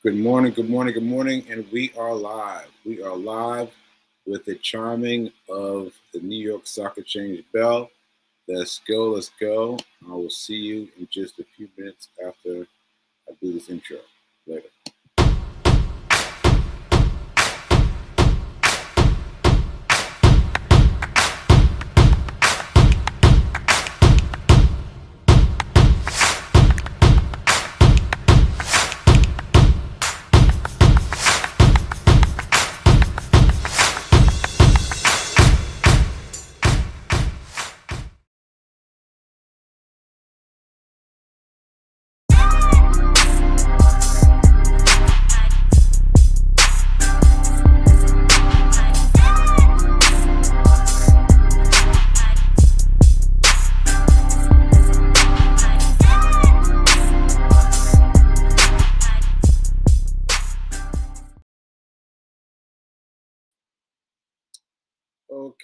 Good morning, good morning, good morning, and we are live. We are live with the charming of the New York Stock Exchange bell. Let's go, let's go. I will see you in just a few minutes after I do this intro. Later.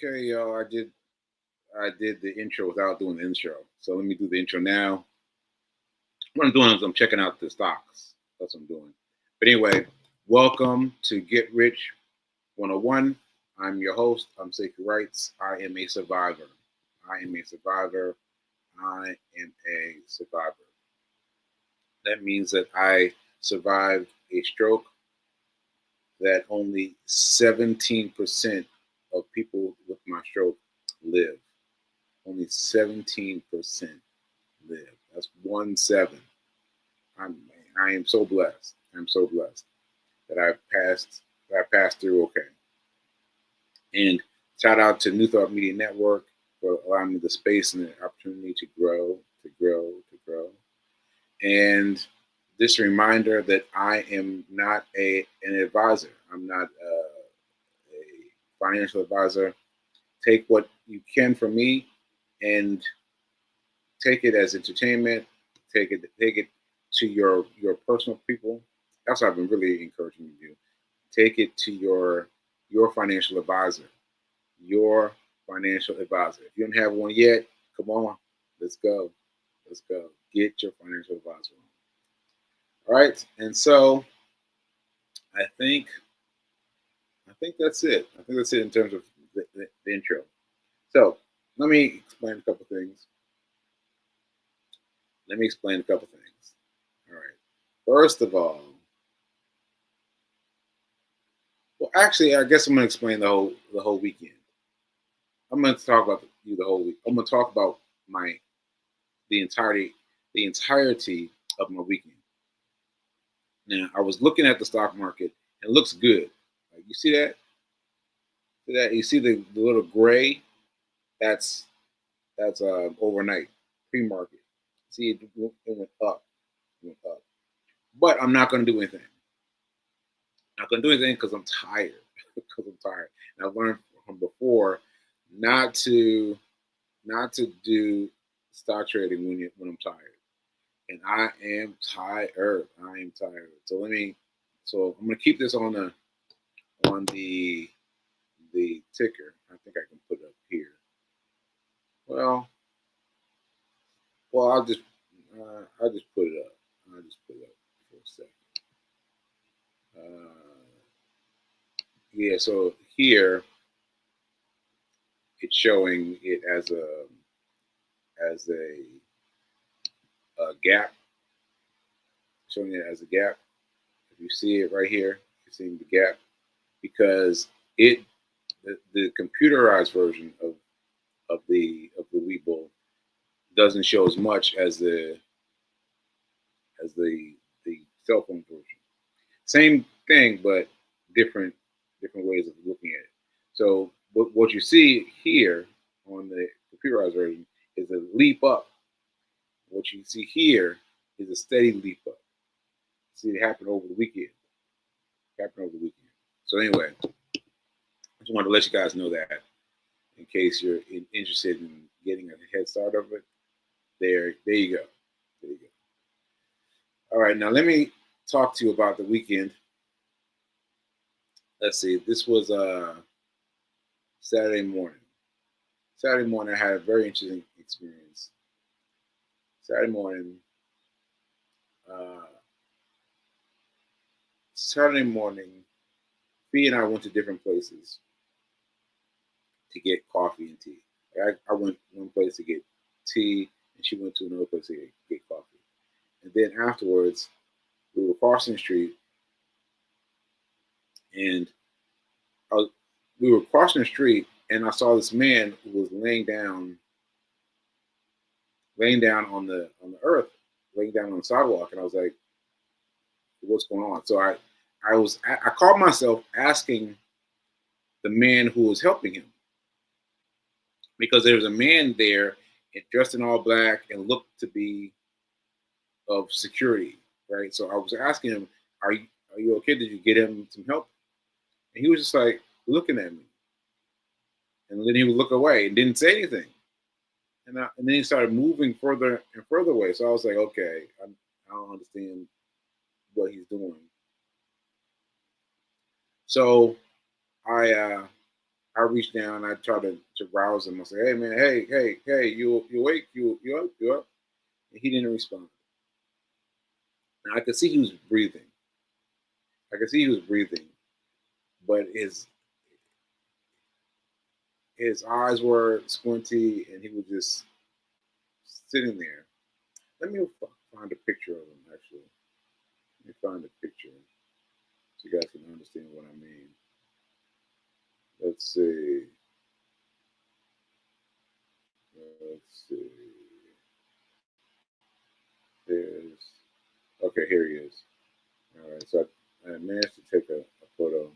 Okay, y'all. I did the intro without doing the intro. So let me do the intro now. What I'm doing is I'm checking out the stocks. That's what I'm doing. But anyway, welcome to Get Rich 101. I'm your host. I'm Sekouw Writes. I am a survivor. I am a survivor. I am a survivor. That means that I survived a stroke that only 17% of people with my stroke live. Only 17% live. That's 1/7. I am so blessed. I'm so blessed that I passed through okay. And shout out to New Thought Media Network for allowing me the space and the opportunity to grow, to grow, to grow. And this reminder that I am not an advisor. I'm not a financial advisor. Take what you can from me and take it as entertainment. Take it to your personal people. That's what I've been really encouraging you to do. Take it to your financial advisor. Your financial advisor. If you don't have one yet, come on, let's go. Let's go. Get your financial advisor on. All right, and so I think I think that's it. I think that's it in terms of the intro. So let me explain a couple things. Let me explain a couple things. All right. First of all, well, actually, I guess I'm going to explain the whole weekend. I'm going to talk about you the whole week. I'm going to talk about my the entirety of my weekend. Now, I was looking at the stock market. It looks good. Like, you see that? See that? You see the little gray? That's overnight pre-market. See, it went up. It went up. But I'm not going to do anything. Not going to do anything because I'm tired. Because I'm tired. And I've learned from before not to do stock trading when I'm tired. And I am tired. I am tired. So I'm gonna keep this on the ticker. I think I can put it up here. Well, I'll just put it up. I'll just put it up for a second. Yeah. So here it's showing it as a gap. Showing it as a gap. If you see it right here, you're seeing the gap because the computerized version of the Webull doesn't show as much as the cell phone version. Same thing, but different ways of looking at it. So what you see here on the computerized version is a leap up. What you see here is a steady leap up. See, it happened over the weekend. So anyway, I just wanted to let you guys know that in case you're interested in getting a head start of it. There you go. There you go. All right, now let me talk to you about the weekend. Let's see. This was Saturday morning. Saturday morning, I had a very interesting experience. Saturday morning, uh, Saturday morning, Fee and I went to different places to get coffee and tea. I went one place to get tea, and she went to another place to get coffee. And then afterwards, we were crossing the street, and we were crossing the street, and I saw this man who was laying down on the earth, laying down on the sidewalk, and I was like, "What's going on?" So I caught myself asking the man who was helping him, because there was a man there dressed in all black and looked to be of security, right? So I was asking him, "Are you okay? Did you get him some help?" And he was just like looking at me, and then he would look away and didn't say anything. And then he started moving further and further away. So I was like, okay, I don't understand what he's doing. So I reached down. I tried to rouse him. I said, "Hey man, hey, you awake? You up?" And he didn't respond. And I could see he was breathing. But his eyes were squinty, and he was just sitting there. Let me find a picture of him. Actually, let me find a picture so you guys can understand what I mean. Let's see. Okay, here he is. All right, so I managed to take a photo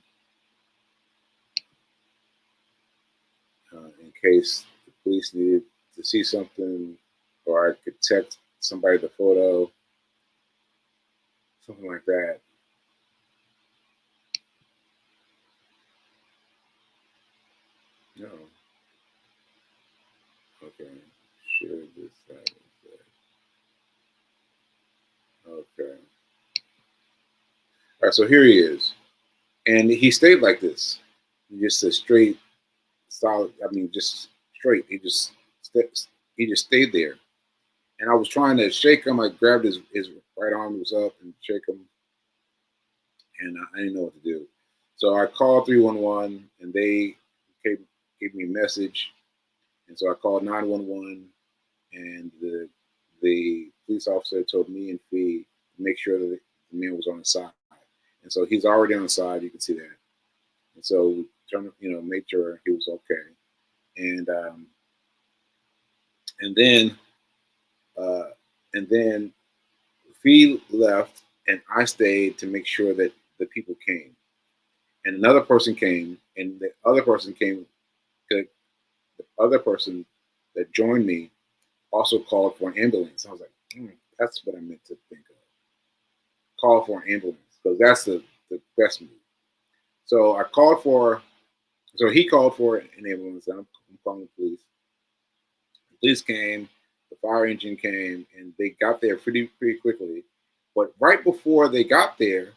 in case the police needed to see something, or I could text somebody the photo, something like that. No. Okay. Share this side. Okay. All right, so here he is. And he stayed like this. Just a straight, solid, just straight. He just stayed there. And I was trying to shake him. I grabbed his right arm was up and shake him. And I didn't know what to do. So I called 311, and they gave me a message. And so I called 911, and the police officer told me and Fee to make sure that the man was on the side. And so he's already on the side. You can see that. And so we trying to, make sure he was okay. And and then and then Fee left, and I stayed to make sure that the people came. And another person came, and the other person came. The other person that joined me also called for an ambulance. I was like, that's what I meant to think of. Call for an ambulance, because that's the best move. So he called for an ambulance. I'm calling the police. The police came, the fire engine came, and they got there pretty quickly. But right before they got there,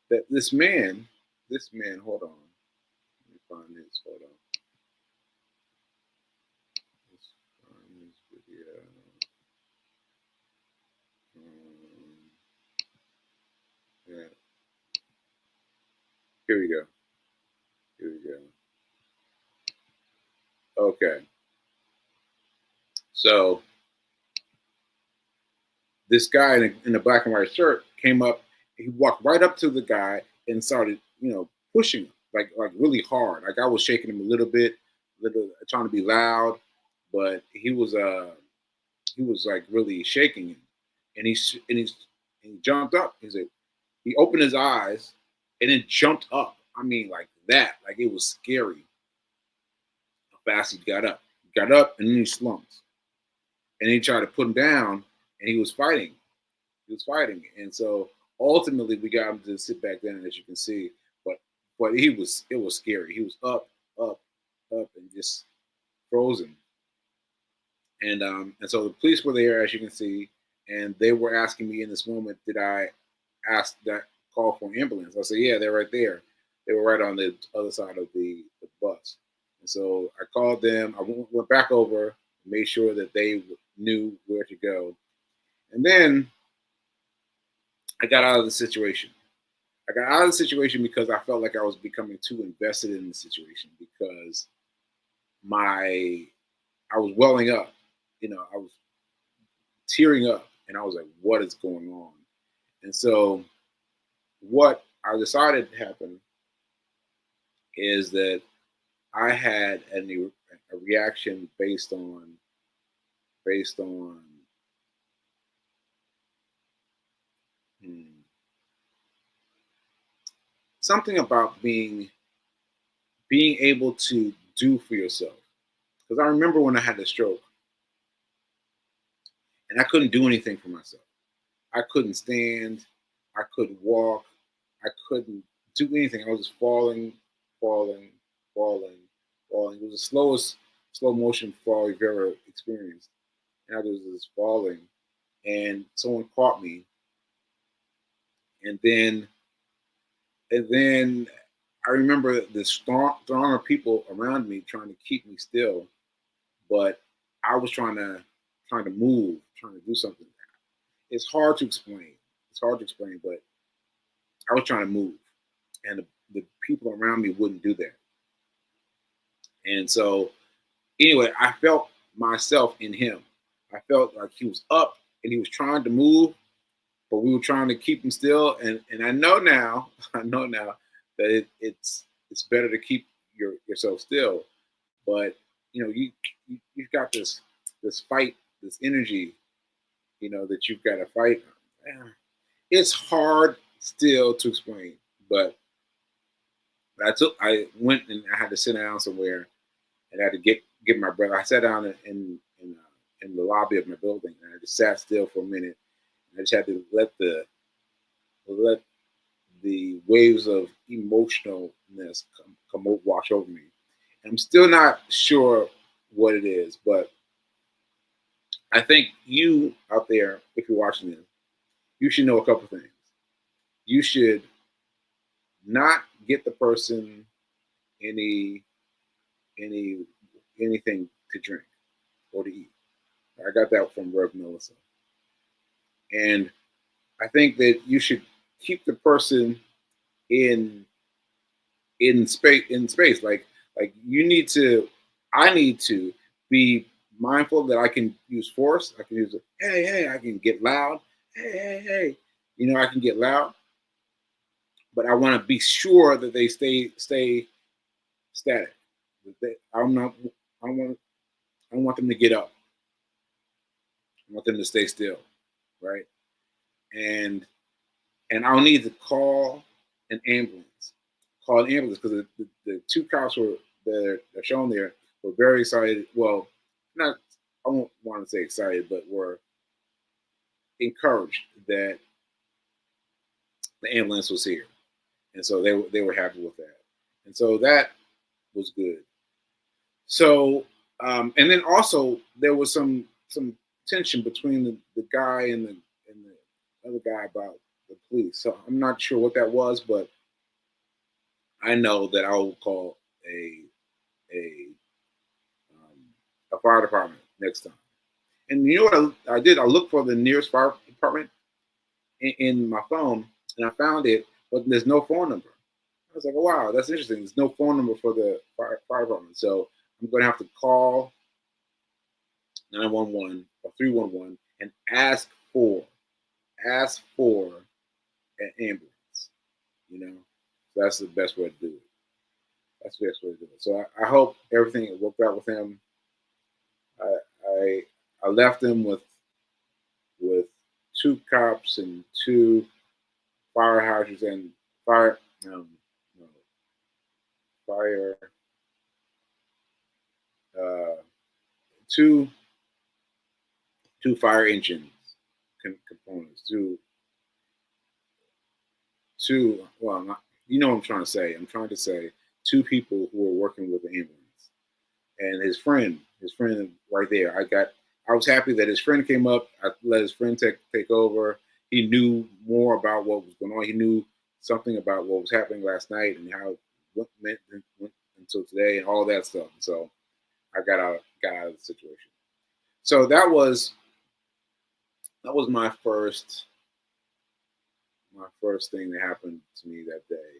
that this man, hold on, let me find his photo. Let's find this video. Yeah. Here we go. Okay. So this guy in a black and white shirt came up. He walked right up to the guy and started, pushing him like really hard. Like I was shaking him a little bit, trying to be loud, but he was like really shaking him. And he jumped up. He opened his eyes and then jumped up. I mean, like that. Like it was scary how fast he got up. He got up and then he slumped. And he tried to put him down, and he was fighting. And so ultimately we got him to sit back down, as you can see. But it was scary. He was up, and just frozen. And so the police were there, as you can see, and they were asking me in this moment, did I ask that call for an ambulance? I said, yeah, they're right there. They were right on the other side of the bus. And so I called them. I went back over, made sure that they knew where to go. And then I got out of the situation. I got out of the situation because I felt like I was becoming too invested in the situation because I was welling up, I was tearing up, and I was like, "What is going on?" And so, what I decided to happen is that I had a reaction based on hmm, something about being able to do for yourself. Because I remember when I had the stroke, and I couldn't do anything for myself. I couldn't stand. I couldn't walk. I couldn't do anything. I was just falling, falling, falling, falling. It was the slowest slow motion fall you've ever experienced. And I was just falling. And someone caught me. And then I remember the throng of people around me trying to keep me still, but I was trying to move, trying to do something. It's hard to explain. It's hard to explain, but I was trying to move, and the people around me wouldn't do that. And so, anyway, I felt myself in him. I felt like he was up and he was trying to move, but we were trying to keep him still. And I know now, I know now that it's better to keep yourself still. But you've got this fight, this energy, that you've got to fight. It's hard still to explain, but I went and I had to sit down somewhere and I had to get my breath. I sat down in the lobby of my building and I just sat still for a minute. And I just had to let the waves of emotionalness wash over me. I'm still not sure what it is, but I think you out there, if you're watching this, you should know a couple things. You should not get the person any any anything to drink or to eat. I got that from Rev Melissa. And I think that you should keep the person in in space. Like you need to I need to be mindful that I can use force. I can use a hey, I can get loud. Hey. I can get loud, but I want to be sure that they stay static. I'm not I don't want them to get up. I want them to stay still, right? And I'll need to call an ambulance. Call an ambulance because the two cops that are shown there were very excited. Well, not I won't want to say excited, but were encouraged that the ambulance was here, and so they were happy with that, and so that was good. So and then also there was some tension between the guy and the other guy about the police. So I'm not sure what that was, but I know that I will call a a fire department next time. And you know what I did? I looked for the nearest fire department in my phone, and I found it, but there's no phone number. I was like, oh, wow, that's interesting. There's no phone number for the fire department. So I'm going to have to call 911 or 311 and ask for an ambulance. You know, so that's the best way to do it. That's the best way to do it. So I hope everything worked out with him. I I, I left him with two cops and two fire hydrants and fire no, fire uh, two fire engines components two well you know what I'm trying to say. I'm trying to say two people who were working with the ambulance and his friend right there. I was happy that his friend came up. I let his friend take over. He knew more about what was going on. He knew something about what was happening last night and how what went until today and all that stuff. And so I got out of the situation. So that was my my first thing that happened to me that day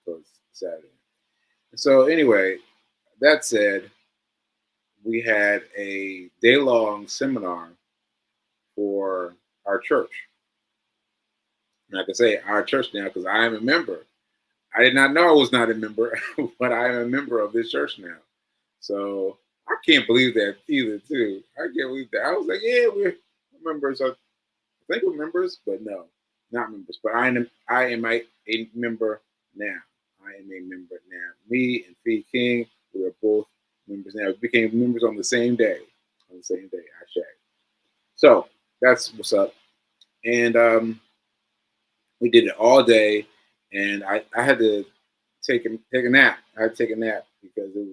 was Saturday. So anyway, that said, we had a day-long seminar for our church. And I can say our church now because I am a member. I did not know I was not a member, but I am a member of this church now. So I can't believe that either, too. I can't believe that. I was like, yeah, we're members. I think we're members, but no, not members. But I am a member now. I am a member now. Me and Fee King, we are both members now. We became members on the same day. On the same day, Ashe. So that's what's up. And we did it all day, and I had to take a nap. I had to take a nap because it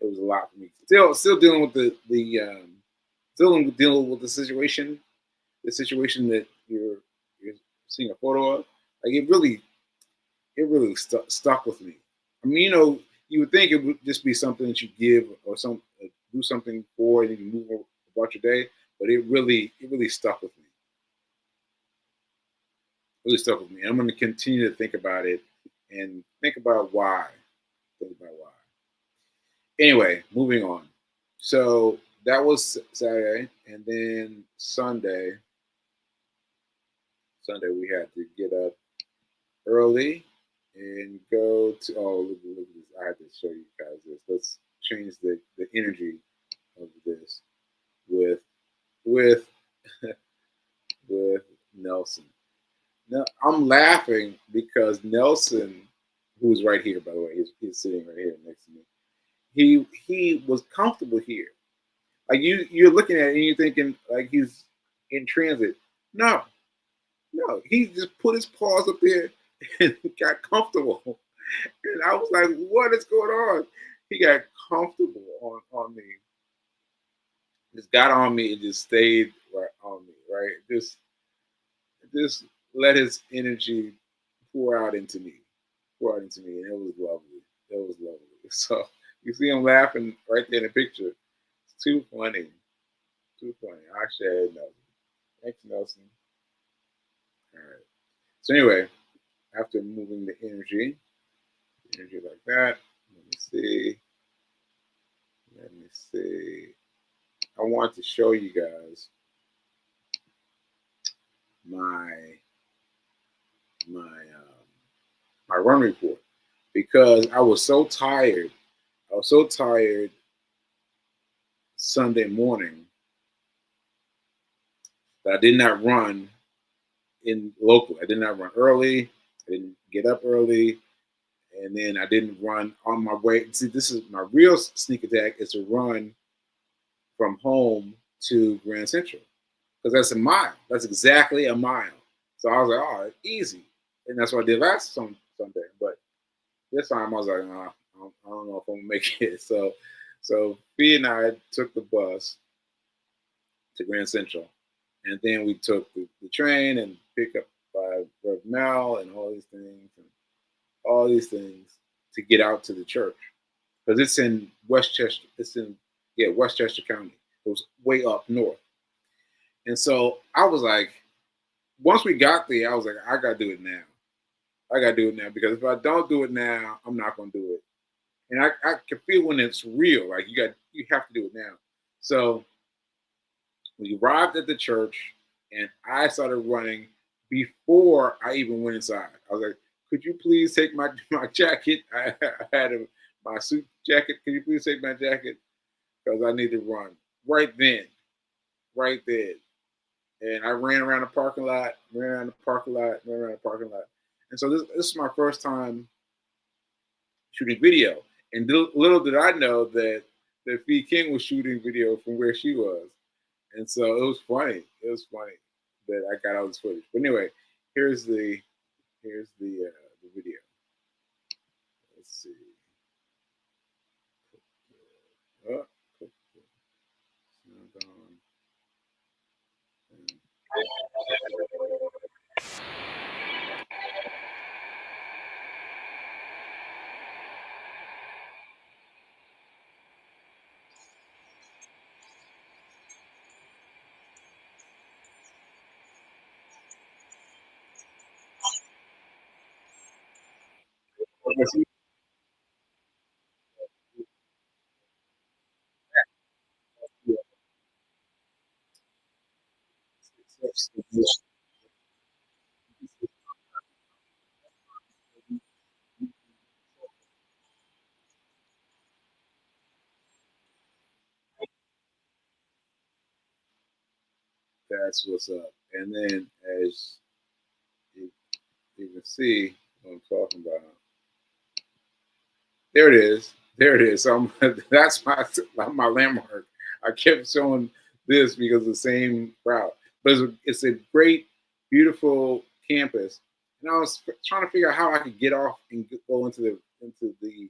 was a lot for me. Still dealing with dealing with the situation that you're seeing a photo of. Like it really stuck with me. I mean, you would think it would just be something that you give or do something for, and then you move about your day. But it really stuck with me. Really stuck with me. And I'm going to continue to think about it and think about why. Think about why. Anyway, moving on. So that was Saturday, and then Sunday we had to get up early and go to. Oh, look at this! I have to show you guys this. Let's change the energy of this with with with Nelson. Now I'm laughing because Nelson, who's right here, by the way, he's sitting right here next to me. He was comfortable here. Like you're looking at it and you're thinking like he's in transit. No, no, he just put his paws up there and got comfortable. And I was like, what is going on? He got comfortable on me. Just got on me and just stayed right on me, right? Just let his energy pour out into me. Pour out into me. And it was lovely. It was lovely. So you see him laughing right there in the picture. It's too funny. Too funny. I shared Nelson. Thanks, Nelson. All right. So anyway, after moving the energy like that, let me see. Let me see. I want to show you guys my my run report because I was so tired. I was so tired Sunday morning that I did not run in local. I did not run early. I didn't get up early. And then I didn't run on my way. See, this is my real sneak attack is to run from home to Grand Central because that's a mile. That's exactly a mile. So I was like, oh, easy. And that's what I did last Sunday. But this time I was like, nah, I don't know if I'm going to make it. So Fee and I took the bus to Grand Central. And then we took the train and picked up by Rev Mel and all these things to get out to the church because it's in Westchester. It's in Westchester County. It was way up north, and so I was like, once we got there, I was like, I gotta do it now. I gotta do it now because if I don't do it now, I'm not gonna do it. And I can feel when it's real. Like you have to do it now. So we arrived at the church, and I started running before I even went inside. I was like, could you please take my jacket? I had my suit jacket. Can you please take my jacket? Because I need to run right then, right then. And I ran around the parking lot, And so this is my first time shooting video. And little did I know that Fee King was shooting video from where she was. And so it was funny. It was funny that I got all this footage. But anyway, here's the video. Let's see. Oh, That's what's up. And then, as you, you can see, what I'm talking about. There it is. There it is. So that's my landmark. I kept showing this because of the same route. But it's a great, beautiful campus. And I was trying to figure out how I could get off and go into the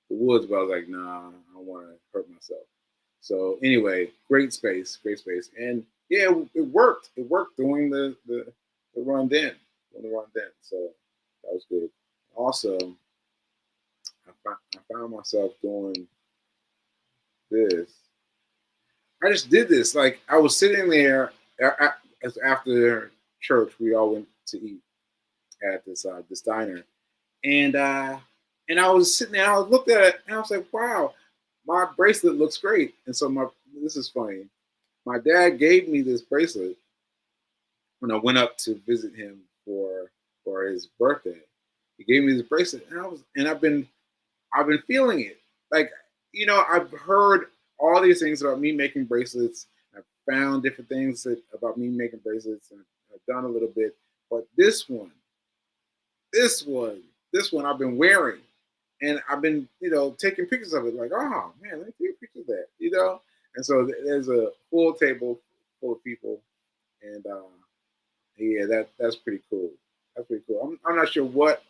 woods, but I was like, nah, I don't want to hurt myself. So anyway, great space, and yeah, it worked. It worked doing the run then, So that was good. Also, I found myself doing this. I just did this. Like I was sitting there after church. We all went to eat at this diner, and I was sitting there. I looked at it, and I was like, "Wow, my bracelet looks great." And so this is funny. My dad gave me this bracelet when I went up to visit him for his birthday. He gave me this bracelet, and I've been feeling it. Like, I've heard all these things about me making bracelets. I've found different things about me making bracelets, and I've done a little bit. But this one, I've been wearing, and I've been, taking pictures of it. Like, oh man, let me take a picture of that. And so there's a full table full of people, and yeah, that's pretty cool. That's pretty cool. I'm not sure what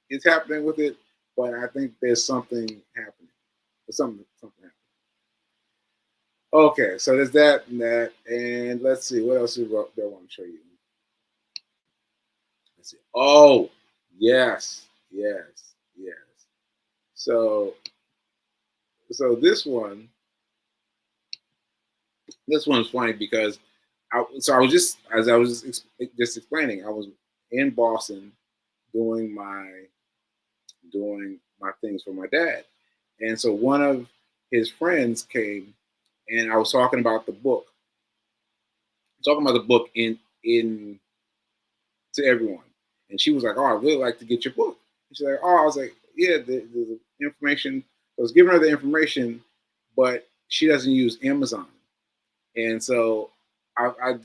is happening with it, but I think there's something happening. There's something happening. Okay, so there's that and that, and let's see what else do I want to show you. Let's see. Oh, yes, yes, yes. So, this one's funny because I was just as I was just explaining, I was in Boston doing my things for my dad, and so one of his friends came, and I was talking about the book in to everyone, and she was like, "Oh, I really like to get your book." And she's like, "Oh," I was like, "Yeah, the information." I was giving her the information, but she doesn't use Amazon, and so I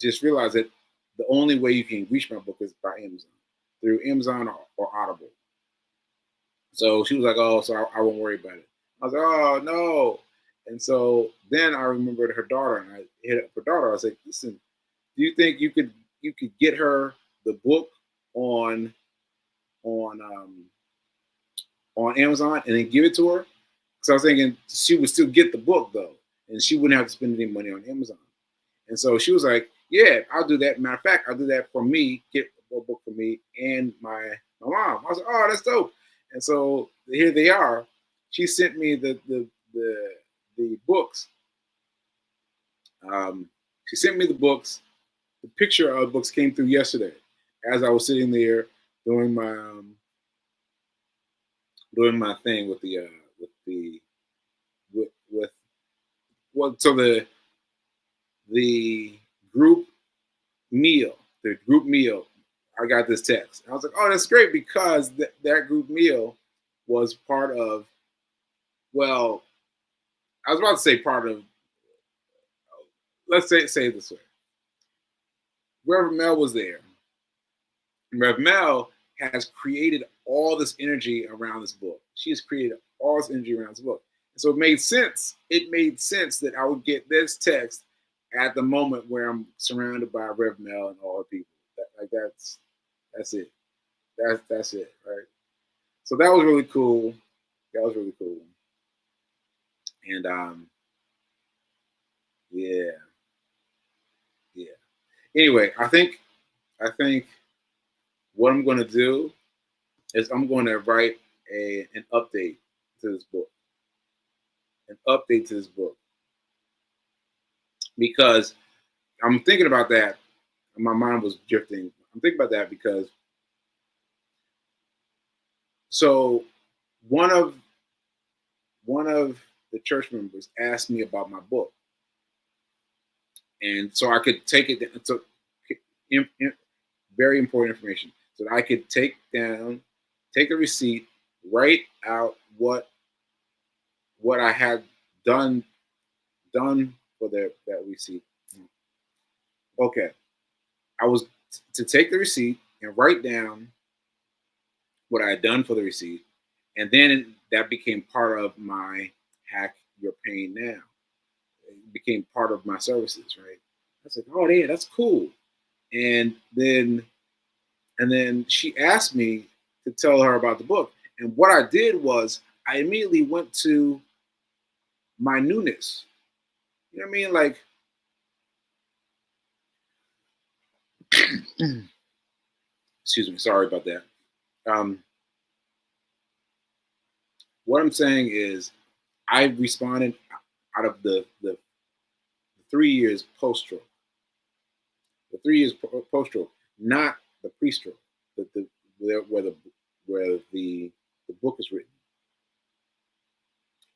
just realized that the only way you can reach my book is by Amazon, through Amazon or Audible. So she was like, "Oh, so I won't worry about it." I was like, "Oh no!" And so then I remembered her daughter, and I hit up her daughter. I was like, "Listen, do you think you could get her the book on on um, on Amazon and then give it to her?" Because I was thinking she would still get the book though, and she wouldn't have to spend any money on Amazon. And so she was like, "Yeah, I'll do that. Matter of fact, I'll do that for me. Get a book for me and my mom." I was like, "Oh, that's dope." And so here they are. She sent me the books. Um, she sent me the books. The picture of the books came through yesterday, as I was sitting there doing my thing with well, so the group meal, the group meal, I got this text. I was like, "Oh, that's great," because that group meal was part of, well, I was about to say part of, let's say it this way. Reverend Mel was there. Rev Mel has created all this energy around this book. She has created all this energy around this book. And so it made sense. It made sense that I would get this text at the moment where I'm surrounded by Rev Mel and all the people. That's it. That's it, right? So that was really cool. That was really cool. And yeah, yeah. Anyway, I think what I'm gonna do is I'm gonna write an update to this book. An update to this book. Because I'm thinking about that. My mind was drifting. I'm thinking about that because So one of the church members asked me about my book, and so I could take it down. So very important information. So that I could take the receipt, write out what I had done for that receipt. Okay, I was to take the receipt and write down what I had done for the receipt, and then that became part of my Hack Your Pain Now. It became part of my services, right? I said, "Oh, yeah, that's cool." And then she asked me to tell her about the book, and what I did was I immediately went to my newness. You know what I mean? Like, excuse me, sorry about that. What I'm saying is, I responded out of the 3 years post-stroke. The 3 years post-stroke, not the pre-stroke. Where the book is written.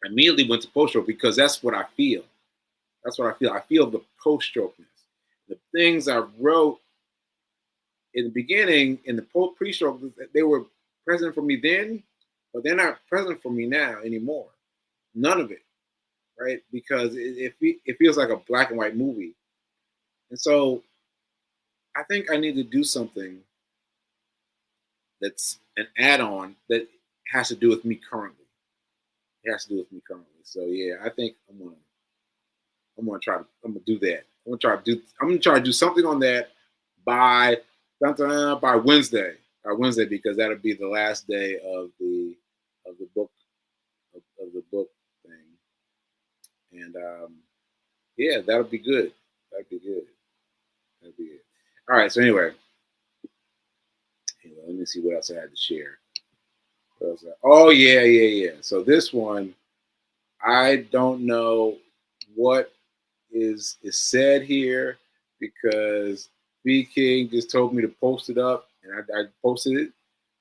I immediately went to post-stroke because that's what I feel. That's what I feel. I feel the post-strokeness. The things I wrote in the beginning, in the pre-stroke, they were present for me then, but they're not present for me now anymore. None of it, right? Because it feels like a black and white movie. And so I think I need to do something that's an add-on that has to do with me currently. It has to do with me currently. So yeah, I think I'm gonna do that. I'm gonna try to do something on that by Wednesday. By Wednesday, because that'll be the last day of the book of the book thing. And yeah, that'll be good. That'd be good. That'd be good. All right. So anyway, let me see what else I had to share. Oh yeah. So this one, I don't know what is said here because B King just told me to post it up, and I posted it.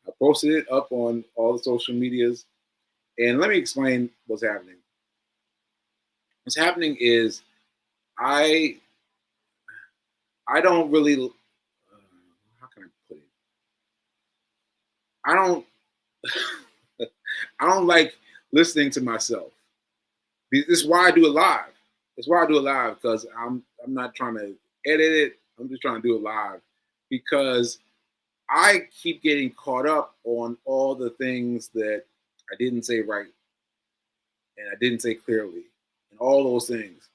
I posted it up on all the social medias, and let me explain what's happening. What's happening is I don't really. How can I put it? I don't. I don't like listening to myself. This is why I do it live. It's why I do it live, because I'm not trying to edit it. I'm just trying to do it live because I keep getting caught up on all the things that I didn't say right and I didn't say clearly and all those things.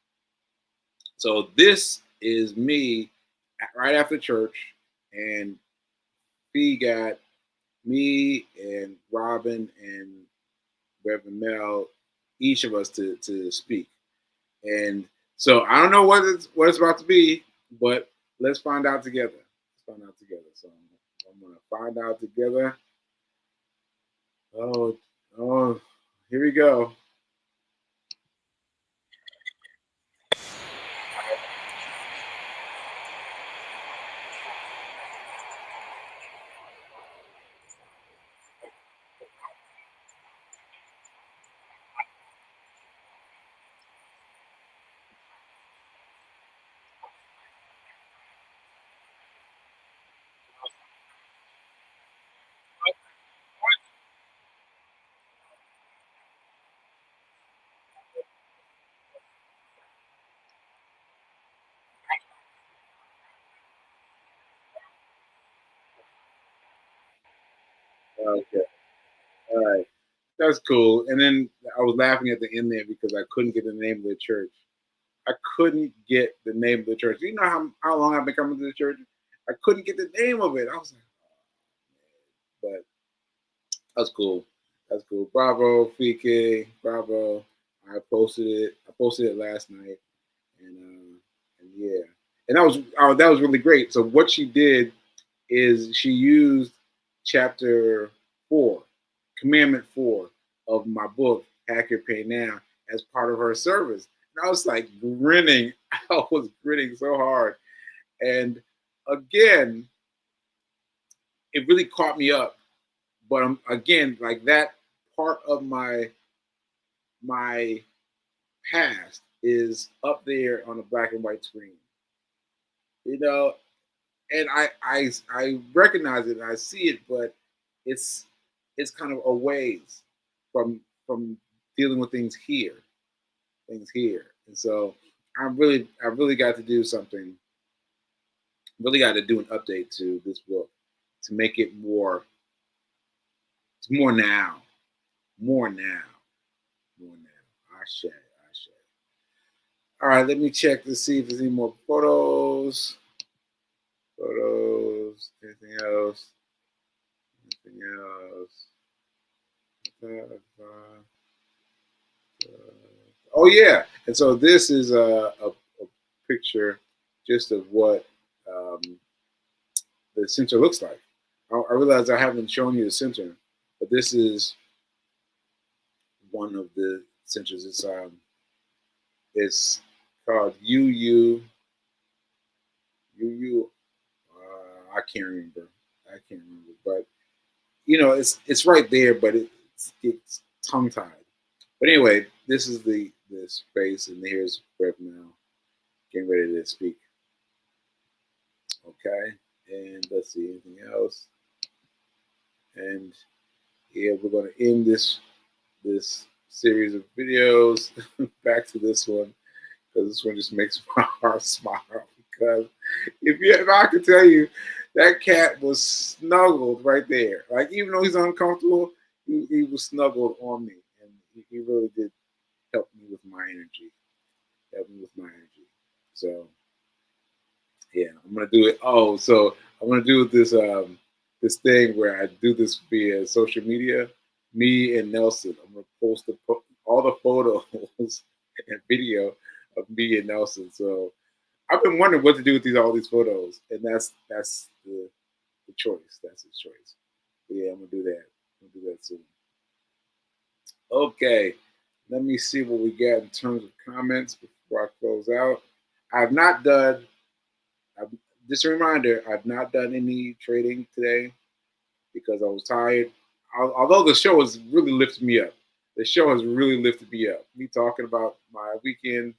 So this is me right after church, and we got me and Robin and Reverend Mel, each of us to speak. And so I don't know what it's about to be, but let's find out together. Let's find out together. So I'm gonna find out together. Oh, here we go. Okay, all right, that's cool. And then I was laughing at the end there because I couldn't get the name of the church. I couldn't get the name of the church. You know how long I've been coming to the church? I couldn't get the name of it. I was like, but that's cool. That's cool. Bravo, Fike. Bravo. I posted it. I posted it last night, and yeah, and that was really great. So what she did is she used chapter 4, commandment 4 of my book, Hack Your Pay Now, as part of her service. And I was like grinning. I was grinning so hard. And again, it really caught me up but I'm again like that part of my past is up there on a black and white screen, you know, and I recognize it and I see it, but it's it's kind of a ways from dealing with things here, and so I really got to do something, really got to do an update to this book to make it more, it's more now, more now, more now. I share, I share. All right, let me check to see if there's any more photos. Photos. Anything else? Anything else? Oh yeah, and so this is a picture just of what um, the center looks like. I realize I haven't shown you the center, but this is one of the centers. It's called UU. I can't remember. I can't remember, but you know, it's right there, but it's tongue tied. But anyway, this is the space, and here's Rev now getting ready to speak. Okay, and let's see anything else. And yeah, we're going to end this series of videos back to this one because this one just makes my heart smile. Because if I could tell you, that cat was snuggled right there. Like even though he's uncomfortable, he was snuggled on me, and he really did help me with my energy. Help me with my energy. So yeah, I'm gonna do it. Oh, so I'm gonna do this thing where I do this via social media. Me and Nelson. I'm gonna post all the photos and video of me and Nelson. So I've been wondering what to do with all these photos, and that's the choice. That's the choice. But yeah, I'm gonna do that. I'm gonna do that soon. Okay, let me see what we got in terms of comments before I close out. I've not done. I've, just a reminder, I've not done any trading today because I was tired. Although the show has really lifted me up. The show has really lifted me up. Me talking about my weekend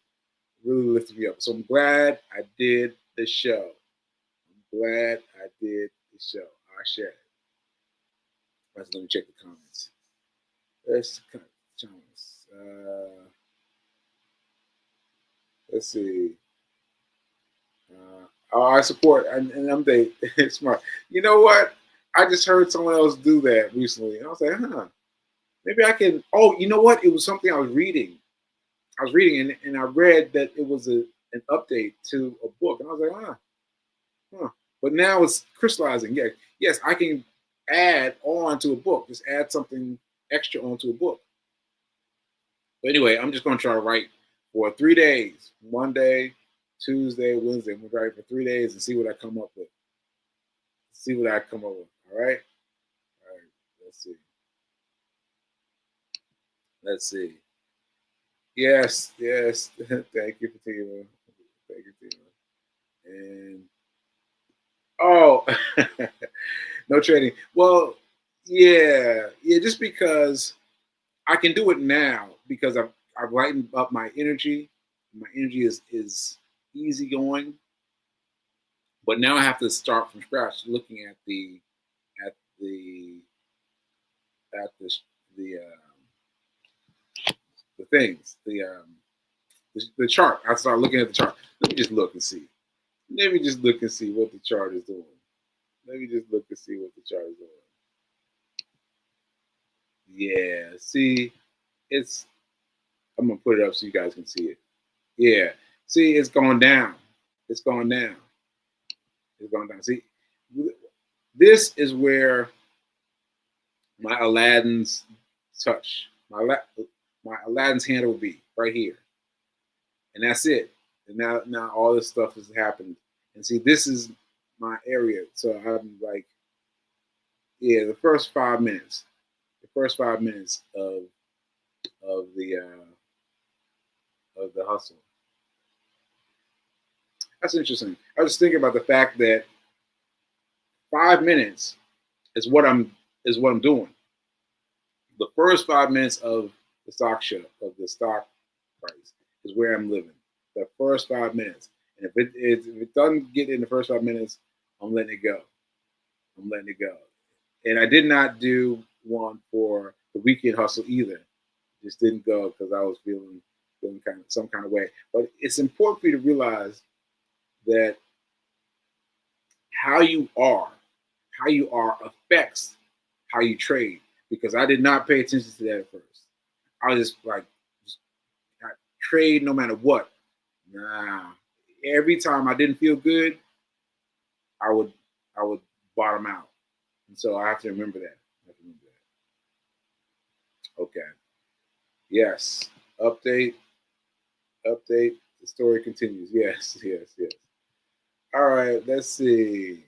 really lifted me up. So I'm glad I did the show. I'm glad I did the show. I share it. Let's let me check the comments. Let's let's see. Oh, I support, and I'm the smart. You know what? I just heard someone else do that recently, and I was like, huh, maybe I can. Oh, you know what? It was something I was reading. I was reading, and I read that it was an update to a book, and I was like, huh. But now it's crystallizing. Yeah, yes, I can add on to a book. Just add something extra onto a book. But anyway, I'm just going to try to write for 3 days. Monday, Tuesday, Wednesday. I'm going to write for 3 days and see what I come up with. See what I come up with. All right. All right. Let's see. Let's see. Yes. Yes. Thank you, Fatima. Thank you, Fatima. And oh, no trading. Well, yeah, yeah. Just because I can do it now because I've lightened up my energy. My energy is easygoing. But now I have to start from scratch, looking at the at the the things, the chart. I start looking at the chart. Let me just look and see. Let me just look and see what the chart is doing. Let me just look and see what the chart is doing. Yeah, see, it's. I'm gonna put it up so you guys can see it. Yeah, see, it's going down. It's going down. It's going down. See, this is where my Aladdin's touch, my Aladdin's hand will be right here, and that's it. And now all this stuff has happened, and see, this is my area. So I'm like, yeah, the first 5 minutes of the hustle. That's interesting. I was thinking about the fact that 5 minutes is what I'm is what I'm doing. The first 5 minutes of the stock show, of the stock price, is where I'm living. The first 5 minutes. And if it doesn't get in the first 5 minutes, I'm letting it go. I'm letting it go. And I did not do one for the weekend hustle either. Just didn't go because I was feeling some kind of way. But it's important for you to realize that how you are affects how you trade. Because I did not pay attention to that at first. I was just like, I trade no matter what. Nah. Every time I didn't feel good, I would bottom out. And so I have to remember that. Okay. Yes. Update. The story continues. Yes. All right. Let's see.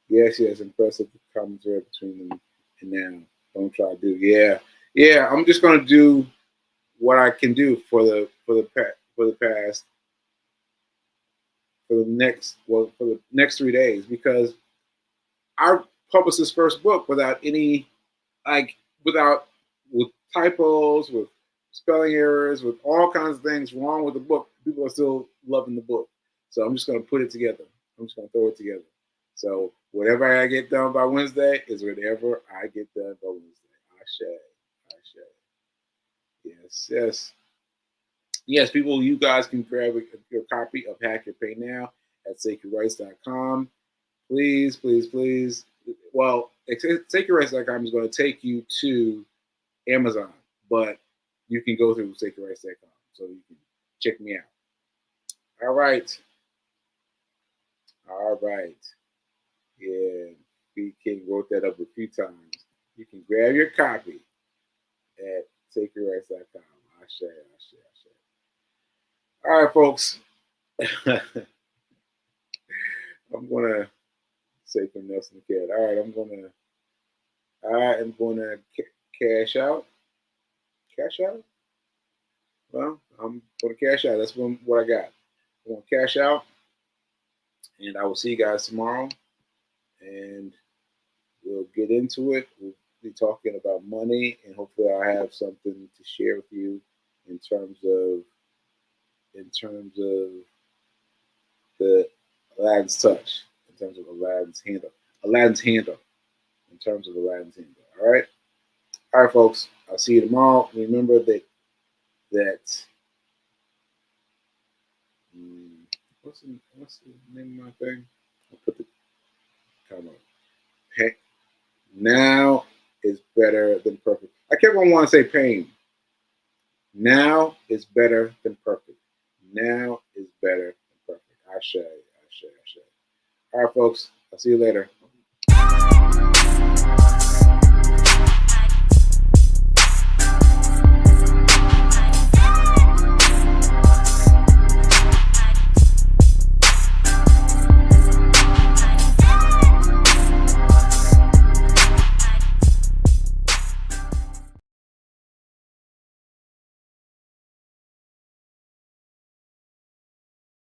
Yes. Impressive commentary between them and now. Don't try to do. Yeah. I'm just gonna do what I can do for the next 3 days, because I published this first book without any, with typos, with spelling errors, with all kinds of things wrong with the book. People are still loving the book. So I'm just going to put it together. I'm just going to throw it together. So whatever I get done by Wednesday is whatever I get done by Wednesday. Yes, people, you guys can grab your copy of Hack Your Pay Now at sekouwritesdotcom. Please. Well, sekouwritesdotcom is going to take you to Amazon, but you can go through sekouwritesdotcom, so you can check me out. All right. Yeah, B King wrote that up a few times. You can grab your copy at sekouwritesdotcom. I share. All right, folks. I'm gonna say something else in the cat. All right, I am gonna cash out. Cash out? Well, I'm gonna cash out. That's what I got. I'm gonna cash out, and I will see you guys tomorrow, and we'll get into it. We'll be talking about money, and hopefully I'll have something to share with you in terms of the Aladdin's touch, in terms of Aladdin's handle, in terms of Aladdin's handle. All right, folks. I'll see you tomorrow. Remember that what's the name of my thing? I'll put the comment. Now is better than perfect. I kept on wanting to say pain. Now is better than perfect. Now is better than perfect. I say. All right, folks. I'll see you later.